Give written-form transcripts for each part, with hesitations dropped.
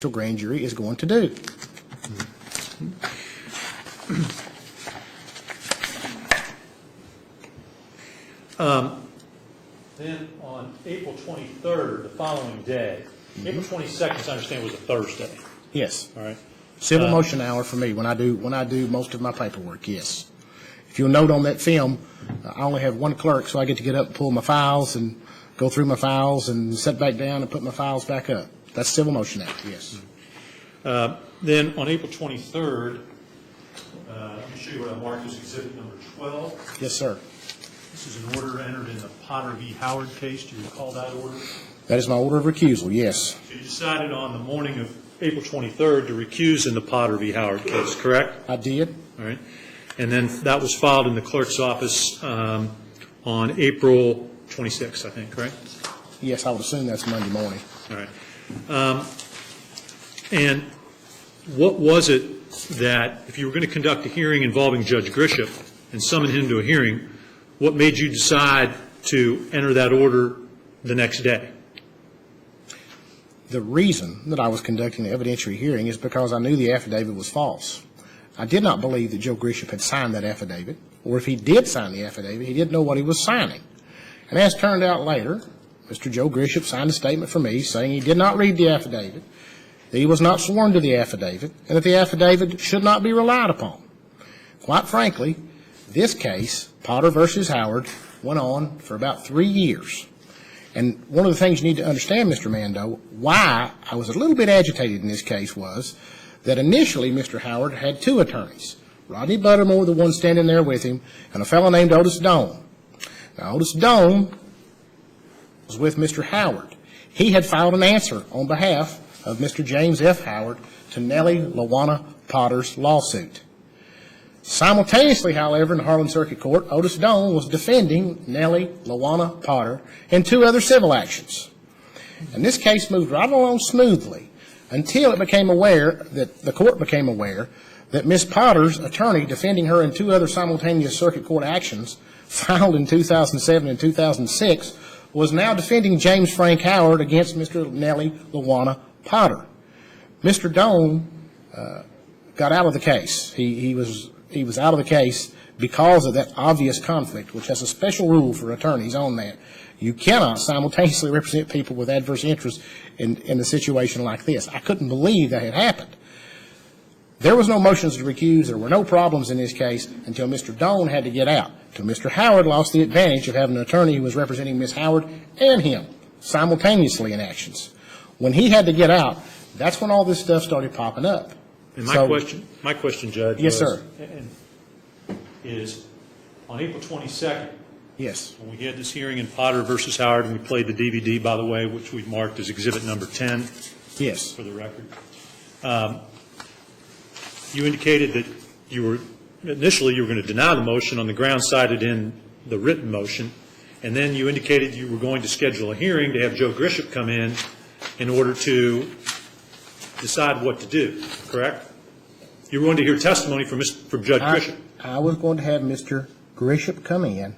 grand jury is going to do. Then on April 23rd, the following day, April 22nd, I understand, was a Thursday. Yes. All right. Civil motion hour for me when I do most of my paperwork, yes. If you'll note on that film, I only have one clerk, so I get to get up and pull my files and go through my files and sit back down and put my files back up. That's civil motion hour, yes. Then on April 23rd, let me show you what I marked as exhibit number 12. Yes, sir. This is an order entered in the Potter v. Howard case. Do you recall that order? That is my order of recusal, yes. So you decided on the morning of April 23rd to recuse in the Potter v. Howard case, correct? I did. All right. And then that was filed in the clerk's office on April 26th, I think, correct? Yes, I would assume that's Monday morning. All right. And what was it that, if you were going to conduct a hearing involving Judge Grisham and summon him to a hearing, what made you decide to enter that order the next day? The reason that I was conducting the evidentiary hearing is because I knew the affidavit was false. I did not believe that Joe Grisham had signed that affidavit, or if he did sign the affidavit, he didn't know what he was signing. And as turned out later, Mr. Joe Grisham signed a statement for me saying he did not read the affidavit, that he was not sworn to the affidavit, and that the affidavit should not be relied upon. Quite frankly, this case, Potter versus Howard, went on for about 3 years. And one of the things you need to understand, Mr. Mando, why I was a little bit agitated in this case was that initially Mr. Howard had two attorneys, Rodney Buttermore, the one standing there with him, and a fellow named Otis Doan. Now, Otis Doan was with Mr. Howard. He had filed an answer on behalf of Mr. James F. Howard to Nellie LaWanna Potter's lawsuit. Simultaneously, however, in the Harlan Circuit Court, Otis Doan was defending Nellie LaWanna Potter in two other civil actions. And this case moved right along smoothly until the court became aware that Ms. Potter's attorney defending her in two other simultaneous circuit court actions filed in 2007 and 2006 was now defending James Frank Howard against Mr. Nellie LaWanna Potter. Mr. Doan got out of the case. He was out of the case because of that obvious conflict, which has a special rule for attorneys on that. You cannot simultaneously represent people with adverse interests in a situation like this. I couldn't believe that had happened. There was no motions to recuse. There were no problems in this case until Mr. Doan had to get out, until Mr. Howard lost the advantage of having an attorney who was representing Ms. Howard and him simultaneously in actions. When he had to get out, that's when all this stuff started popping up. And my question, Judge, yes, sir, is on April 22nd, yes, when we had this hearing in Potter versus Howard, and we played the DVD, by the way, which we marked as exhibit number 10, yes, for the record. You indicated that initially you were going to deny the motion on the ground cited in the written motion, and then you indicated you were going to schedule a hearing to have Joe Grisham come in order to decide what to do, correct? You were going to hear testimony from Judge Grisham. I was going to have Mr. Grisham come in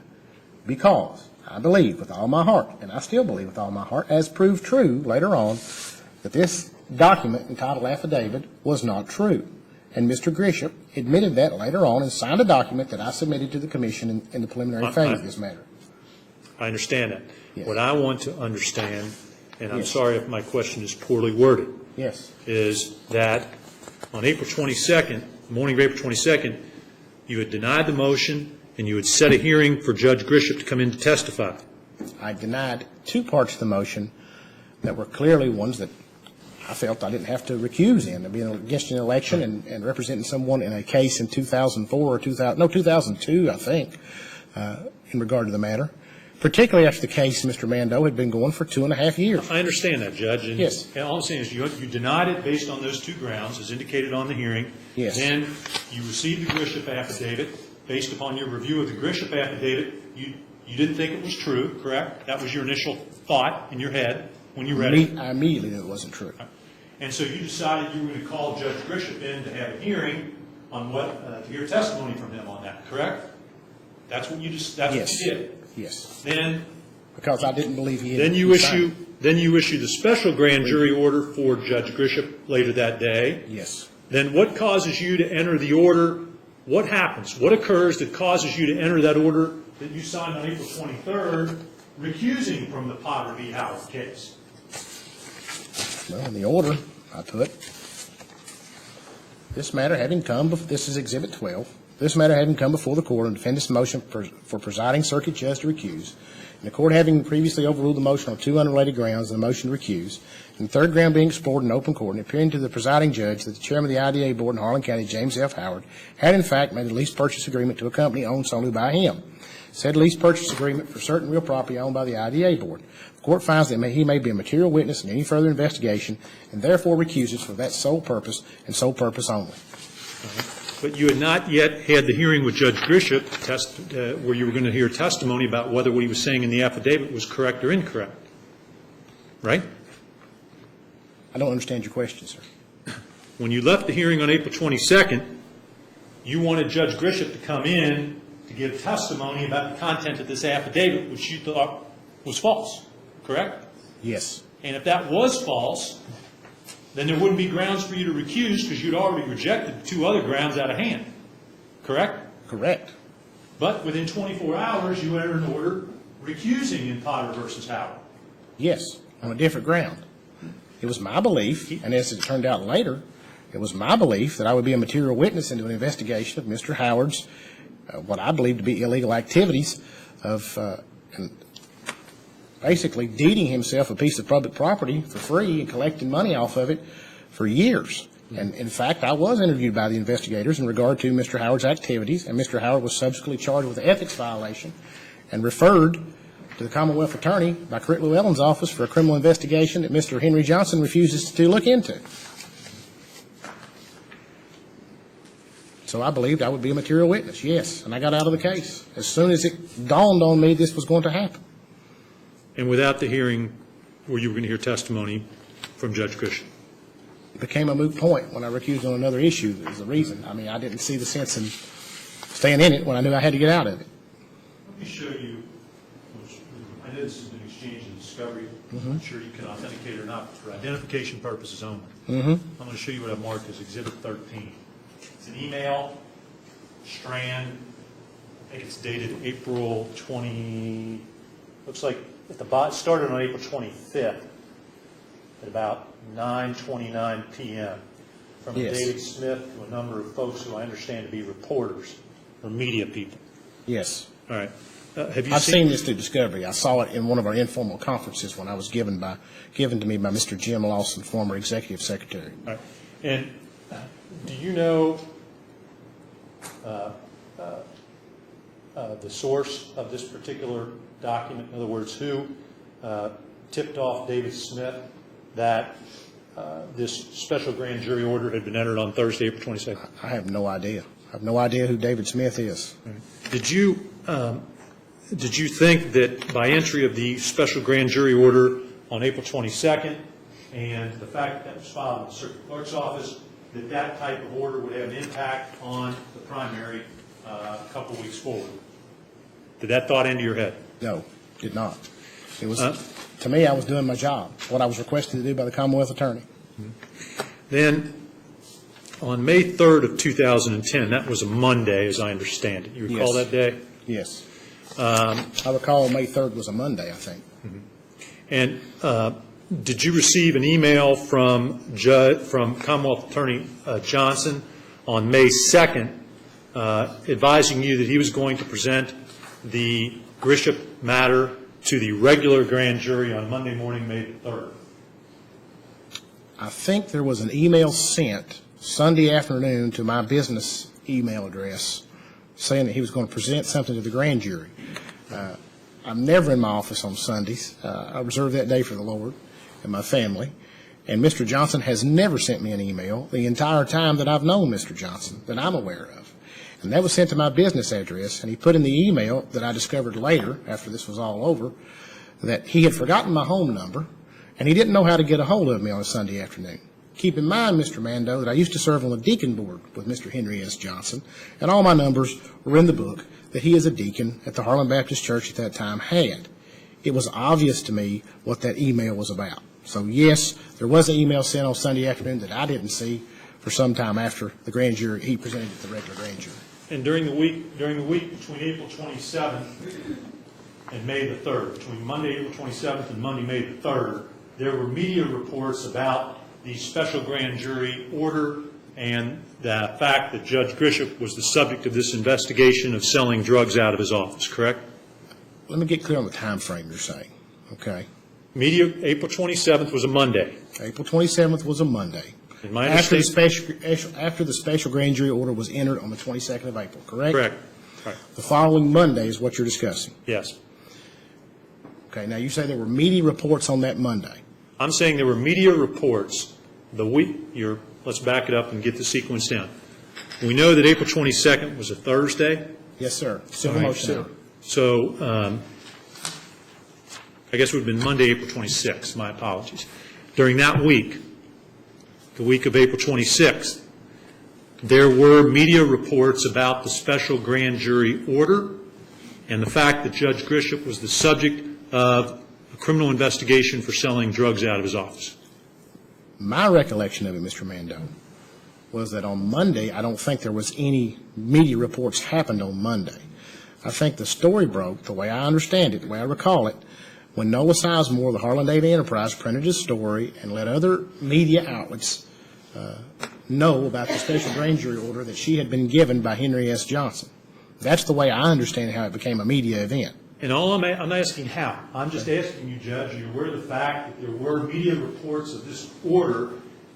because I believe with all my heart, and I still believe with all my heart, as proved true later on, that this document entitled affidavit was not true. And Mr. Grisham admitted that later on and signed a document that I submitted to the commission in the preliminary phase of this matter. I understand that. Yes. What I want to understand, and I'm yes, sorry if my question is poorly worded, yes, is that on April 22nd, the morning of April 22nd, you had denied the motion and you had set a hearing for Judge Grisham to come in to testify. I denied two parts of the motion that were clearly ones that I felt I didn't have to recuse in, being against an election and representing someone in a case in 2004 or 2002, I think, in regard to the matter, particularly after the case, Mr. Mando, had been going for 2.5 years. I understand that, Judge. And yes. And all I'm saying is you denied it based on those two grounds, as indicated on the hearing. Yes. Then you received the Grisham affidavit. Based upon your review of the Grisham affidavit, you didn't think it was true, correct? That was your initial thought in your head when you read it. I immediately knew it wasn't true. And so you decided you were going to call Judge Grisham in to have a hearing on to hear testimony from him on that, correct? That's what you Yes. what you did. Yes. Then Because I didn't believe he had. Then you issue Then you issue the special grand jury order for Judge Grisham later that day. Yes. Then what causes you to enter the order? What happens? What occurs that causes you to enter that order that you signed on April 23rd, recusing from the Potter v. Howard case? Well, in the order, I put, this matter having come, this is Exhibit 12, this matter having come before the court on defendant's motion for presiding circuit judge to recuse, and the court having previously overruled the motion on two unrelated grounds, the motion to recuse, and the third ground being explored in open court, and appearing to the presiding judge that the chairman of the IDA board in Harlan County, James F. Howard, had in fact made a lease purchase agreement to a company owned solely by him. Said lease purchase agreement for certain real property owned by the IDA board. The court finds that he may be a material witness in any further investigation, and therefore recuses for that sole purpose and sole purpose only. But you had not yet had the hearing with Judge Grisham where you were going to hear testimony about whether what he was saying in the affidavit was correct or incorrect, right? I don't understand your question, sir. When you left the hearing on April 22nd, you wanted Judge Grisham to come in to give testimony about the content of this affidavit, which you thought was false, correct? Yes. And if that was false, then there wouldn't be grounds for you to recuse because you'd already rejected two other grounds out of hand, correct? Correct. But within 24 hours, you entered an order recusing in Potter versus Howard. Yes, on a different ground. It was my belief, and as it turned out later, it was my belief that I would be a material witness into an investigation of Mr. Howard's, what I believe to be illegal activities of basically deeding himself a piece of public property for free and collecting money off of it for years. And in fact, I was interviewed by the investigators in regard to Mr. Howard's activities, and Mr. Howard was subsequently charged with an ethics violation and referred to the Commonwealth Attorney by Crick Llewellyn's office for a criminal investigation that Mr. Henry Johnson refuses to look into. So I believed I would be a material witness, yes, and I got out of the case as soon as it dawned on me this was going to happen. And without the hearing where you were going to hear testimony from Judge Grisham? It became a moot point when I recused on another issue is the reason. I mean, I didn't see the sense in staying in it when I knew I had to get out of it. Let me show you, I know this is an exchange in discovery. I'm not sure you can authenticate or not for identification purposes only. I'm going to show you what I've marked as Exhibit 13. It's an email, strand, I think it's dated April 20, looks like at the bottom, started on April 25th at about 9:29 p.m. from Yes. David Smith to a number of folks who I understand to be reporters or media people. Yes. All right. Have you I've seen this through discovery. I saw it in one of our informal conferences when I was given to me by Mr. Jim Lawson, former executive secretary. All right. And do you know the source of this particular document? In other words, who tipped off David Smith that this special grand jury order had been entered on Thursday, April 22nd? I have no idea. I have no idea who David Smith is. Did you think that by entry of the special grand jury order on April 22nd and the fact that was filed in the circuit clerk's office, that that type of order would have an impact on the primary a couple weeks forward? Did that thought enter your head? No, did not. It was, to me, I was doing my job, what I was requested to do by the Commonwealth Attorney. Then, on May 3rd of 2010, that was a Monday, as I understand it. You recall Yes. that day? Yes. I recall May 3rd was a Monday, I think. And did you receive an email from Commonwealth Attorney Johnson on May 2nd advising you that he was going to present the Grisham matter to the regular grand jury on Monday morning, May 3rd? I think there was an email sent Sunday afternoon to my business email address saying that he was going to present something to the grand jury. I'm never in my office on Sundays. I reserve that day for the Lord and my family. And Mr. Johnson has never sent me an email the entire time that I've known Mr. Johnson that I'm aware of. And that was sent to my business address, and he put in the email that I discovered later, after this was all over, that he had forgotten my home number, and he didn't know how to get a hold of me on a Sunday afternoon. Keep in mind, Mr. Mando, that I used to serve on the deacon board with Mr. Henry S. Johnson, and all my numbers were in the book that he is a deacon at the Harlan Baptist Church at that time had. it was obvious to me what that email was about. So yes, there was an email sent on Sunday afternoon that I didn't see for some time after the grand jury, he presented it to the regular grand jury. And during the week between April 27th and May the 3rd, between Monday, April 27th and Monday, May the 3rd, there were media reports about the special grand jury order and the fact that Judge Grisham was the subject of this investigation of selling drugs out of his office, correct? Let me get clear on the time frame you're saying, okay? Media, April 27th was a Monday. April 27th was a Monday. In my After understanding, the special grand jury order was entered on the 22nd of April, correct? correct. Right. The following Monday is what you're discussing. Yes. Okay, now you say there were media reports on that Monday. I'm saying there were media reports the week, let's back it up and get the sequence down. We know that April 22nd was a Thursday. Yes, sir. Civil All right, motion hour. So I guess it would have been Monday, April 26th. My apologies. During that week, the week of April 26th, there were media reports about the special grand jury order and the fact that Judge Grisham was the subject of a criminal investigation for selling drugs out of his office. My recollection of it, Mr. Mando, was that on Monday, I don't think there was any media reports happened on Monday. I think the story broke, the way I understand it, the way I recall it, when Noah Sizemore of the Harlan Daily Enterprise printed his story and let other media outlets know about the special grand jury order that she had been given by Henry S. Johnson. That's the way I understand how it became a media event. And all I'm asking how. I'm just asking you, Judge, are you aware of the fact that there were media reports of this order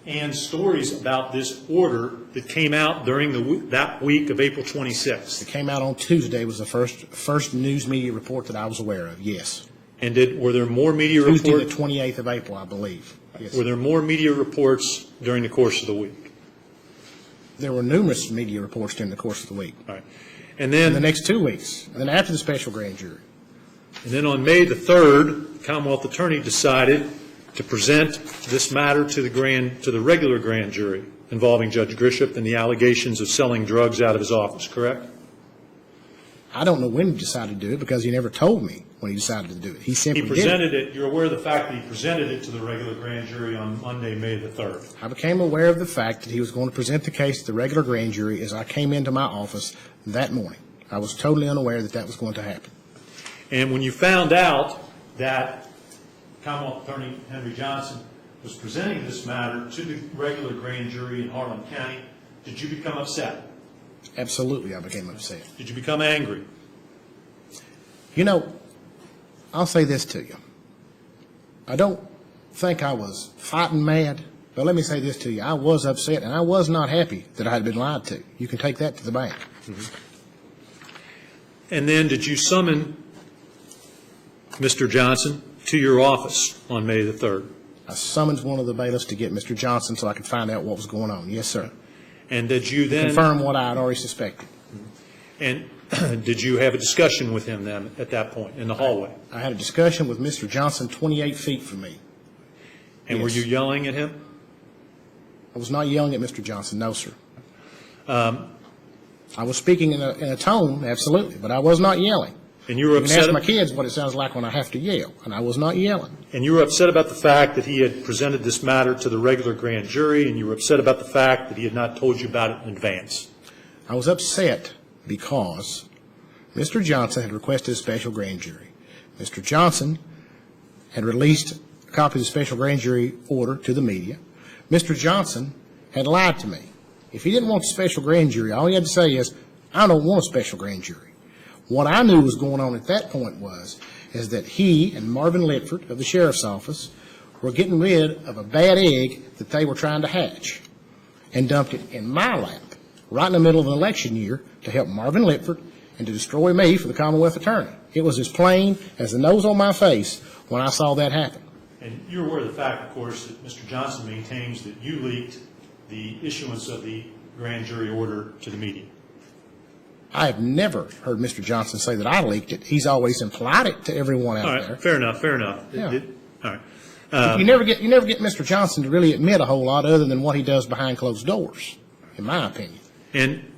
and stories about this order that came out during that week of April 26th? It came out on Tuesday, was the first news media report that I was aware of, yes. And were there more media Tuesday, reports? the 28th of April, I believe. Yes. Were there more media reports during the course of the week? There were numerous media reports during the course of the week. All right. And In the then, next 2 weeks, and then after the special grand jury. on May the 3rd, the Commonwealth Attorney decided to present this matter to the regular grand jury involving Judge Grisham and the allegations of selling drugs out of his office, correct? I don't know when he decided to do it because he never told me when he decided to do it. He simply He did presented it, you're aware of the fact that he presented it to the regular grand jury on Monday, May the 3rd. I became aware of the fact that he was going to present the case to the regular grand jury as I came into my office that morning. I was totally unaware that that was going to happen. And when you found out that Commonwealth Attorney Henry Johnson was presenting this matter to the regular grand jury in Harlan County, did you become upset? Absolutely, I became upset. Did you become angry? You know, I'll say this to you. I don't think I was fighting mad, but let me say this to you. I was upset, and I was not happy that I had been lied to. You can take that to the bank. And then did you summon Mr. Johnson to your office on May the 3rd? I summoned one of the bailiffs to get Mr. Johnson so I could find out what was going on. Yes, sir. And did you then, Confirm what I had already suspected. and did you have a discussion with him then at that point in the hallway? I had a discussion with Mr. Johnson 28 feet from me. And were Yes. you yelling at him? I was not yelling at Mr. Johnson, no, sir. I was speaking in a tone, absolutely, but I was not yelling. And you were You can ask upset, my kids what it sounds like when I have to yell, and I was not yelling. and you were upset about the fact that he had presented this matter to the regular grand jury, and you were upset about the fact that he had not told you about it in advance. I was upset because Mr. Johnson had requested a special grand jury. Mr. Johnson had released a copy of the special grand jury order to the media. Mr. Johnson had lied to me. If he didn't want the special grand jury, all he had to say is, I don't want a special grand jury. What I knew was going on at that point is that he and Marvin Litford of the sheriff's office were getting rid of a bad egg that they were trying to hatch and dumped it in my lap right in the middle of an election year to help Marvin Litford and to destroy me for the Commonwealth Attorney. It was as plain as the nose on my face when I saw that happen. And you're aware of the fact, of course, that Mr. Johnson maintains that you leaked the issuance of the grand jury order to the media. I have never heard Mr. Johnson say that I leaked it. He's always implied it to everyone All out right, there. fair enough, fair enough. Yeah. All right. You never get Mr. Johnson to really admit a whole lot other than what he does behind closed doors, in my opinion. And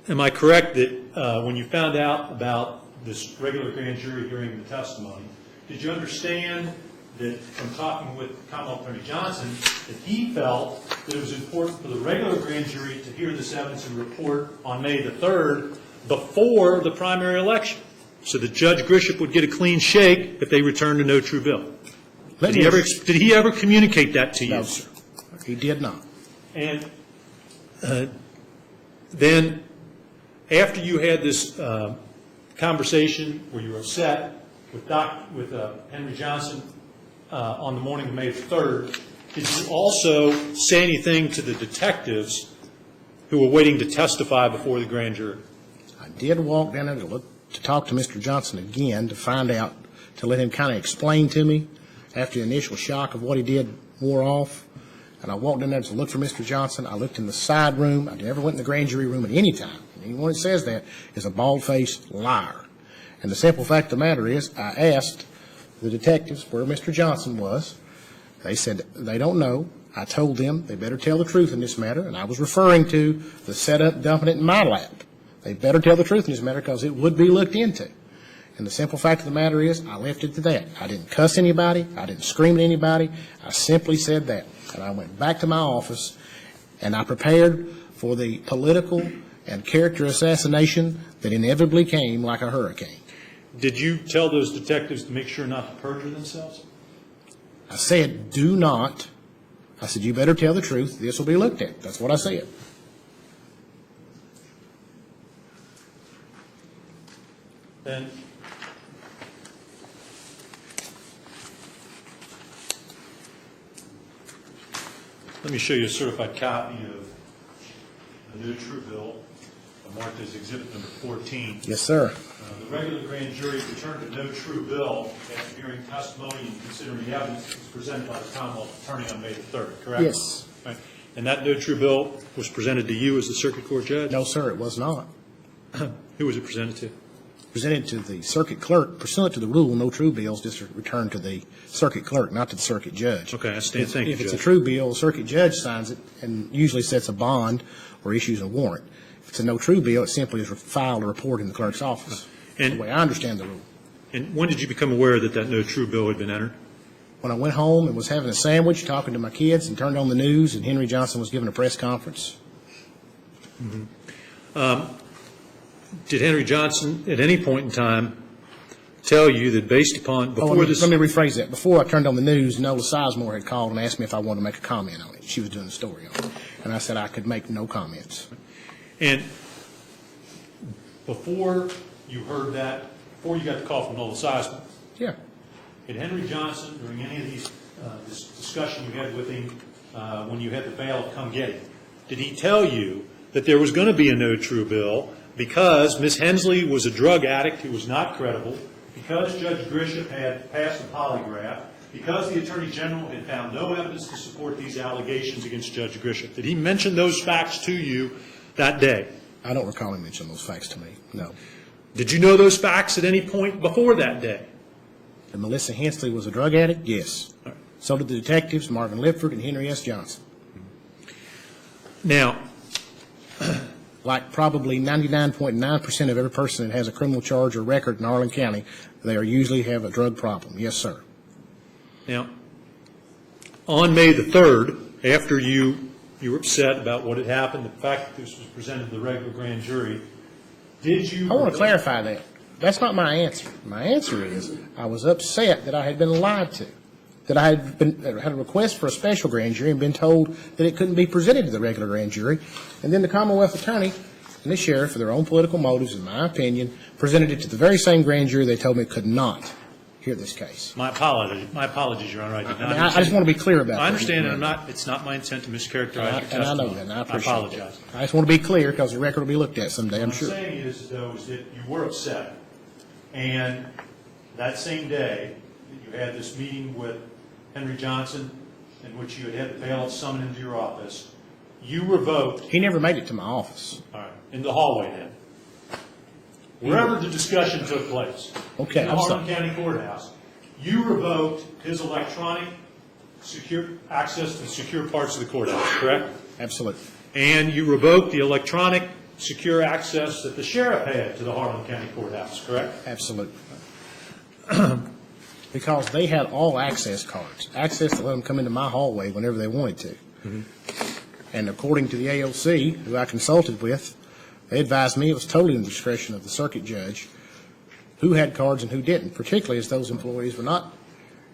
am I correct that when you found out about this regular grand jury hearing the testimony, did you understand that from talking with Commonwealth Attorney Johnson, that he felt that it was important for the regular grand jury to hear this evidence and report on May the 3rd before the primary election, so that Judge Grisham would get a clean shake if they returned a no true bill? Did he ever communicate that to you? No, sir. He did not. And then, after you had this conversation where you were upset with Henry Johnson on the morning of May the 3rd, did you also say anything to the detectives who were waiting to testify before the grand jury? I did walk down there to talk to Mr. Johnson again to find out, to let him kind of explain to me after the initial shock of what he did wore off. And I walked in there to look for Mr. Johnson. I looked in the side room. I never went in the grand jury room at any time. Anyone that says that is a bald-faced liar. And the simple fact of the matter is, I asked the detectives where Mr. Johnson was. They said they don't know. I told them they better tell the truth in this matter, and I was referring to the setup dumping it in my lap. They better tell the truth in this matter because it would be looked into. And the simple fact of the matter is, I left it to that. I didn't cuss anybody. I didn't scream at anybody. I simply said that. And I went back to my office, and I prepared for the political and character assassination that inevitably came like a hurricane. Did you tell those detectives to make sure not to perjure themselves? I said, do not. I said, you better tell the truth. This will be looked at. That's what I said. Then, let me show you a certified copy of the new true bill, marked as exhibit number 14. Yes, sir. The regular grand jury returned a no true bill after hearing testimony and considering the evidence that was presented by the Commonwealth Attorney on May the 3rd, correct? Yes. Right. And that no true bill was presented to you as the circuit court judge? No, sir, it was not. Who was it presented to? Presented to the circuit clerk. Pursuant to the rule, no true bills just returned to the circuit clerk, not to the circuit judge. Okay, I stand. Thank you, If it's a Judge. true bill, the circuit judge signs it and usually sets a bond or issues a warrant. If it's a no true bill, it simply is filed a report in the clerk's office. And- the way I understand the rule. And when did you become aware that that no true bill had been entered? When I went home and was having a sandwich, talking to my kids, and turned on the news, and Henry Johnson was giving a press conference. Did Henry Johnson, at any point in time, tell you that based upon, before this... Let me rephrase that. Before I turned on the news, Nola Sizemore had called and asked me if I wanted to make a comment on it. She was doing a story on it. And I said I could make no comments. And before you heard that, before you got the call from Nola Sizemore, Yeah. did Henry Johnson, during any of these, this discussion you had with him when you had the bail of Come Get Him, did he tell you that there was going to be a no true bill because Ms. Hensley was a drug addict who was not credible, because Judge Grisham had passed a polygraph, because the Attorney General had found no evidence to support these allegations against Judge Grisham? Did he mention those facts to you that day? I don't recall him mentioning those facts to me, no. Did you know those facts at any point before that day? That Melissa Hensley was a drug addict? Yes. All right. So did the detectives, Marvin Lipford and Henry S. Johnson. Now, Like probably 99.9% of every person that has a criminal charge or record in Arlen County, they usually have a drug problem. Yes, sir. Now, on May the 3rd, after you were upset about what had happened, the fact that this was presented to the regular grand jury, did you... I want to clarify that. That's not my answer. My answer is I was upset that I had been lied to, that I had a request for a special grand jury and been told that it couldn't be presented to the regular grand jury, and then the Commonwealth Attorney and the sheriff, for their own political motives, in my opinion, presented it to the very same grand jury they told me could not hear this case. My apologies, Your Honor. I did not I just want to be clear about that. I understand, and it's not my intent to mischaracterize your testimony. And I know that, and I appreciate that. apologize. I just want to be clear because the record will be looked at someday, I'm sure. What I'm saying is, though, is that you were upset, and that same day that you had this meeting with Henry Johnson, in which you had the bailiff summoned into your office, you revoked... He never made it to my office. All right, in the hallway then. Wherever the discussion took place. Okay, In the I'm Harlan sorry. County Courthouse, you revoked his electronic secure access to secure parts of the courthouse, correct? Absolutely. And you revoked the electronic secure access that the sheriff had to the Harlan County Courthouse, correct? Absolutely. Because they had all access cards, access to let them come into my hallway whenever they wanted to. And according to the AOC, who I consulted with, they advised me it was totally in the discretion of the circuit judge who had cards and who didn't, particularly as those employees were not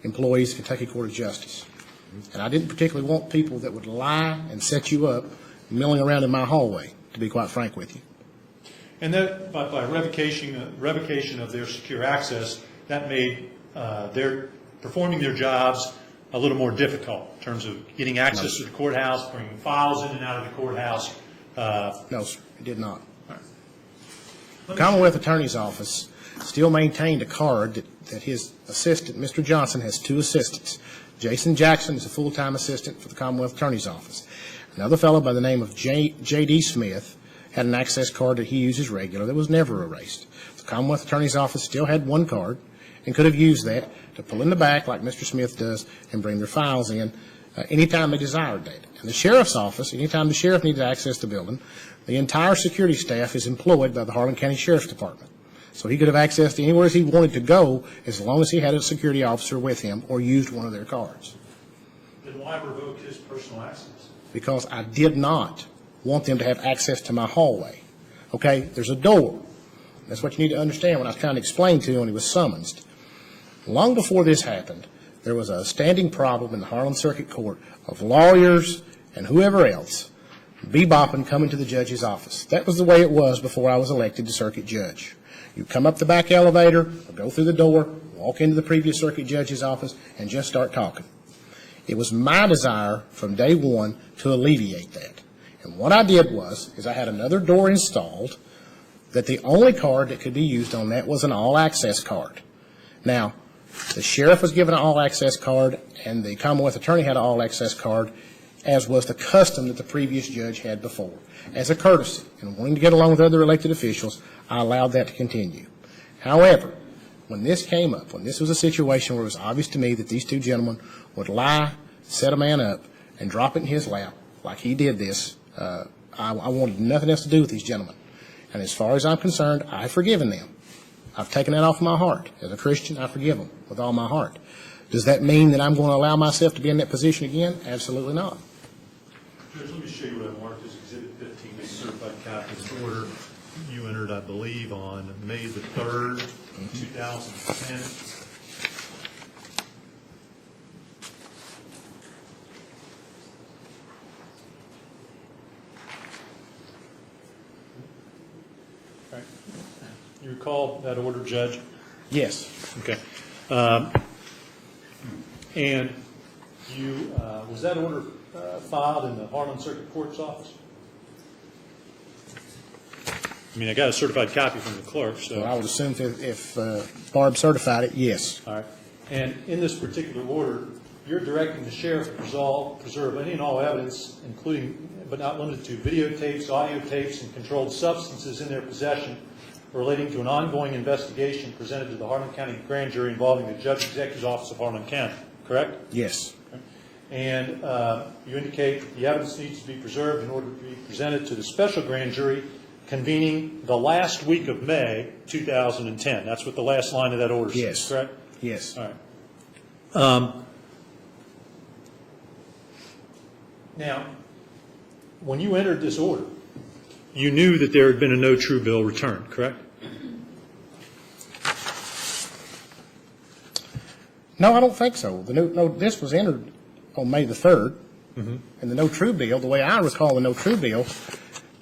employees of Kentucky Court of Justice. And I didn't particularly want people that would lie and set you up milling around in my hallway, to be quite frank with you. And that, by revocation of their secure access, that made their performing their jobs a little more difficult in terms of getting access to the courthouse, bringing files in and out of the courthouse. No, sir, it did not. The Commonwealth Attorney's Office still maintained a card that his assistant, Mr. Johnson, has two assistants. Jason Jackson is a full-time assistant for the Commonwealth Attorney's Office. Another fellow by the name of J.D. Smith had an access card that he uses regular that was never erased. The Commonwealth Attorney's Office still had one card and could have used that to pull in the back like Mr. Smith does and bring their files in anytime they desired that. And the Sheriff's Office, anytime the Sheriff needs to access the building, the entire security staff is employed by the Harlan County Sheriff's Department. So he could have access to anywhere he wanted to go as long as he had a security officer with him or used one of their cards. Then why revoke his personal access? Because I did not want them to have access to my hallway. Okay, there's a door. That's what you need to understand when I was trying to explain to you when he was summoned. Long before this happened, there was a standing problem in the Harlan Circuit Court of lawyers and whoever else bebopping coming to the judge's office. That was the way it was before I was elected to circuit judge. You come up the back elevator, or go through the door, walk into the previous circuit judge's office, and just start talking. It was my desire from day one to alleviate that. And what I did was I had another door installed that the only card that could be used on that was an all-access card. Now, the sheriff was given an all-access card, and the Commonwealth attorney had an all-access card, as was the custom that the previous judge had before. As a courtesy, and wanting to get along with other elected officials, I allowed that to continue. However, when this came up, when this was a situation where it was obvious to me that these two gentlemen would lie, set a man up, and drop it in his lap, like he did this, I wanted nothing else to do with these gentlemen. And as far as I'm concerned, I've forgiven them. I've taken that off my heart. As a Christian, I forgive them with all my heart. Does that mean that I'm going to allow myself to be in that position again? Absolutely not. Judge, let me show you what I marked as Exhibit 15, a certified copy of the order you entered, I believe, on May the 3rd, 2010. Right. You recall that order, Judge? Yes. Okay. And you, was that order filed in the Harlan Circuit Court's office? I mean, I got a certified copy from the clerk, so. Well, I would assume if Barb certified it, yes. All right. And in this particular order, you're directing the sheriff to preserve any and all evidence, including but not limited to videotapes, audio tapes, and controlled substances in their possession relating to an ongoing investigation presented to the Harlan County Grand Jury involving the Judge Executive's Office of Harlan County, correct? Yes. And you indicate that the evidence needs to be preserved in order to be presented to the special grand jury convening the last week of May 2010. That's what the last line of that order says, Yes. correct? Yes. All right. Now, when you entered this order, you knew that there had been a no true bill returned, correct? No, I don't think so. This was entered on May the 3rd, and the no true bill, the way I recall the no true bill,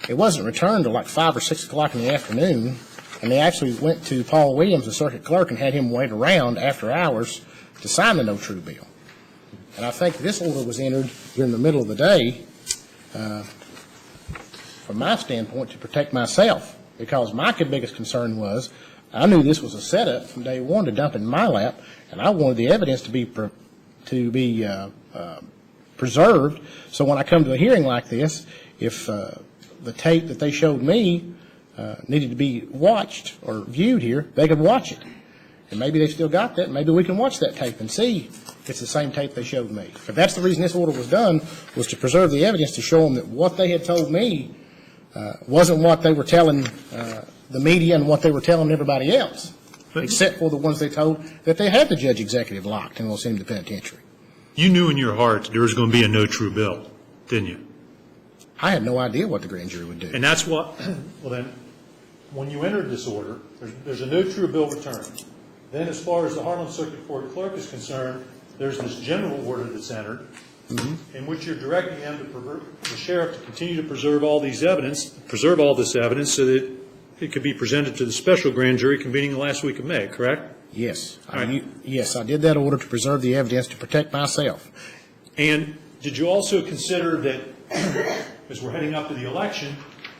it wasn't returned till like 5 or 6 o'clock in the afternoon, and they actually went to Paul Williams, the circuit clerk, and had him wait around after hours to sign the no true bill. And I think this order was entered during the middle of the day, from my standpoint, to protect myself, because my biggest concern was I knew this was a setup from day one to dump in my lap, and I wanted the evidence to be preserved. So when I come to a hearing like this, if the tape that they showed me needed to be watched or viewed here, they could watch it. And maybe they still got that. Maybe we can watch that tape and see if it's the same tape they showed me. But that's the reason this order was done, was to preserve the evidence, to show them that what they had told me wasn't what they were telling the media and what they were telling everybody else. except for the ones they told that they had the judge executive locked and will send him to penitentiary. You knew in your heart there was going to be a no true bill, didn't you? I had no idea what the grand jury would do. And that's what, well then, when you entered this order, there's a no true bill return. Then as far as the Harlem Circuit Court clerk is concerned, there's this general order that's entered, in which you're directing them to the sheriff to continue to preserve all this evidence so that it could be presented to the special grand jury convening the last week of May, correct? Yes. right. Yes, I did that order to preserve the evidence to protect myself. And did you also consider that, as we're heading up to the election,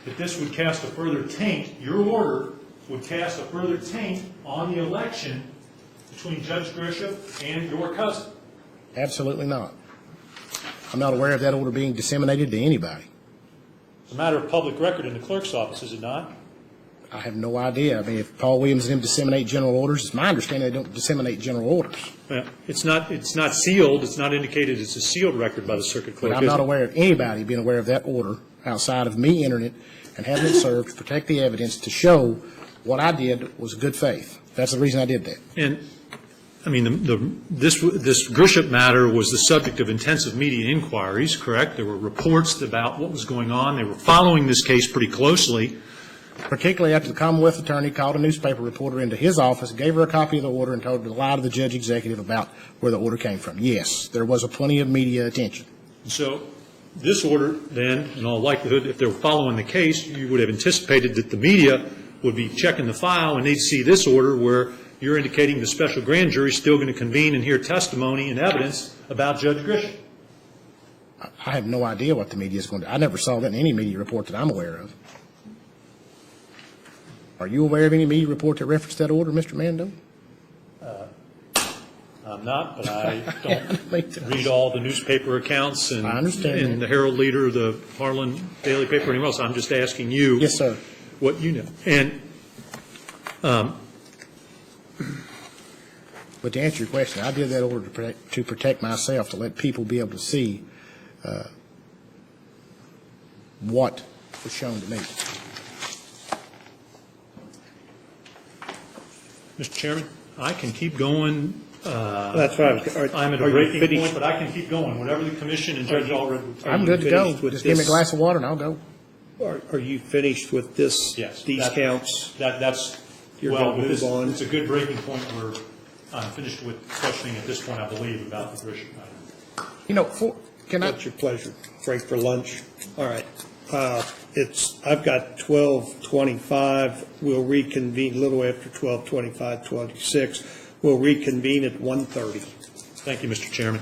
that this would cast a further taint, your order would cast a further taint on the election between Judge Grisham and your cousin? Absolutely not. I'm not aware of that order being disseminated to anybody. It's a matter of public record in the clerk's office, is it not? I have no idea. I mean, if Paul Williams and him disseminate general orders, it's my understanding they don't disseminate general orders. It's not sealed, it's not indicated it's a sealed record by the circuit clerk. But I'm not aware of anybody being aware of that order outside of me entering it and having it served to protect the evidence to show what I did was good faith. That's the reason I did that. And, I mean, this Grisham matter was the subject of intensive media inquiries, correct? There were reports about what was going on. They were following this case pretty closely. Particularly after the Commonwealth attorney called a newspaper reporter into his office, gave her a copy of the order, and told her to lie to the judge executive about where the order came from. Yes, there was plenty of media attention. So this order, then, in all likelihood, if they were following the case, you would have anticipated that the media would be checking the file and they'd see this order where you're indicating the special grand jury is still going to convene and hear testimony and evidence about Judge Grisham. I have no idea what the media is going to do. I never saw that in any media report that I'm aware of. Are you aware of any media report that referenced that order, Mr. Mando? I'm not, but I don't read all the newspaper accounts and, I understand and the Herald Leader, the Harlan Daily Paper, anyone else. I'm just asking you. Yes, sir. What you know. And but to answer your question, I did that order to protect myself, to let people be able to see what was shown to me. Mr. Chairman, I can keep going. That's right. I'm at a breaking point, but I can keep going. Whatever the commission and Judge Allred would tell I'm you. good to go. finished with Just give me a this? glass of water and I'll go. Are you finished with this? Yes. These counts? That's, You're well, gonna move on? it's a good breaking point where I'm finished with questioning at this point, I believe, about the Grisham matter. You know, can I? What's your pleasure? Break for lunch? All right. I've got 12:25. We'll reconvene a little after 12:25, 26. We'll reconvene at 1:30. Thank you, Mr. Chairman.